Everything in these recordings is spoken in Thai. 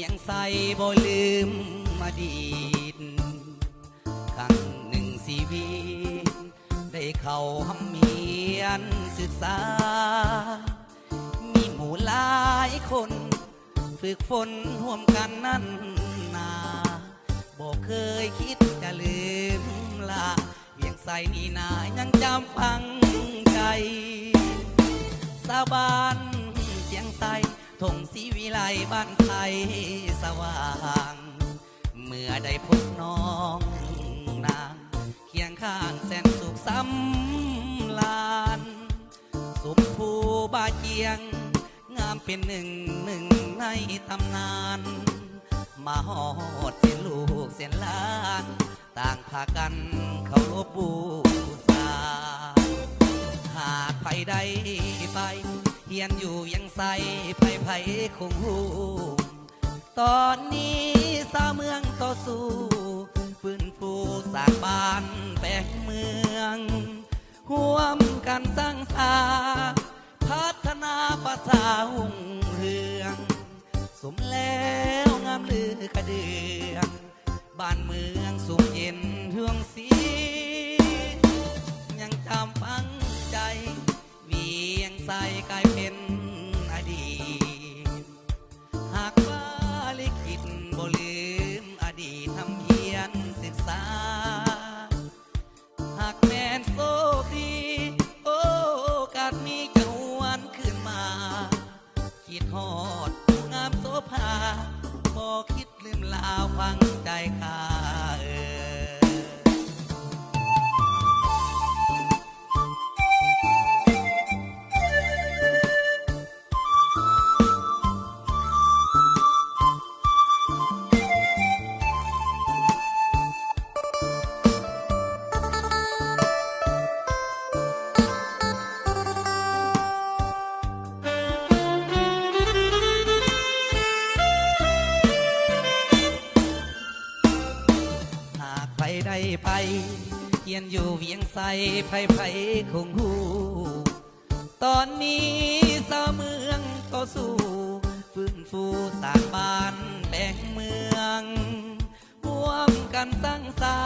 ยังใส่บ่ลืมอดีตครั้งหนึ่งชีวิตได้เข้าห้องเรียนศึกษามีหมู่หลายคนฝึกฝนร่วมกันนั่นนาบอกเคยคิดจะลืมลาเวียงใส่นี่นายังจำฝังใจสาบานเสียงใสทงศรีวิไลบ้านไทยสว่างเมื่อได้พบน้องนางเคียงข้างแสนสุขสำลานสมภูบาเจียงงามเป็นหนึ่งในตำนานมาหอดเสียนลูกเสียนหลานต่างพากันเขารบบูชาหากไปได้ไปเฮียนอยู่ยังใสไผ่คงหูตอนนี้สาวเมืองต่อสู้ฟื้นฟูสร้างบ้านแปลงเมืองร่วมกันสร้างสาพัฒนาประสาหุ่งเรืองสมแล้วงามลือกระเดืองบ้านเมืองสุขเย็นเฮืองสียังจำฝังใจเวียงใส่กลายเป็นอดีตหากว่าลิขิตบ่ลืมอดีตทำเพียรศึกษาหากแม่นโชคดีโอกาสมีจะหวนขึ้นมาคิดฮอดงามโสภาบ่คิดลืมลาวฟังใจข้าได้ไปเขียนอยู่เวียงใสไผ่คงหูตอนนี้สาวเมืองก็สู้ฟื้นฟูสร้างบ้านแปลงเมืองร่วมกันสร้างสา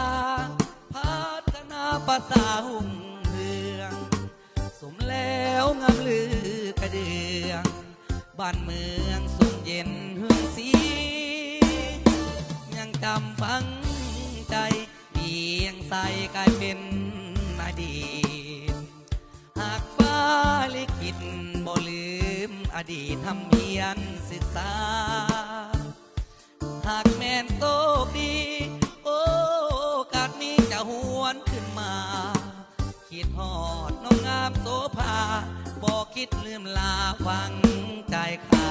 พัฒนาประสาหุ่งเรืองสมแล้วงามลือกระเดืองบ้านเมืองสุขเย็นเฮืองสียังจำฝังใจเวียงใส่กลายเป็นอดีตหากฟ้าลิขิตบ่ลืมอดีตทำเพียรศึกษาหากแม่นโชคดีโอกาสนี้จะหวนขึ้นมาคิดฮอดน้องงามโสภาบ่คิดลืมลาฟังใจข้า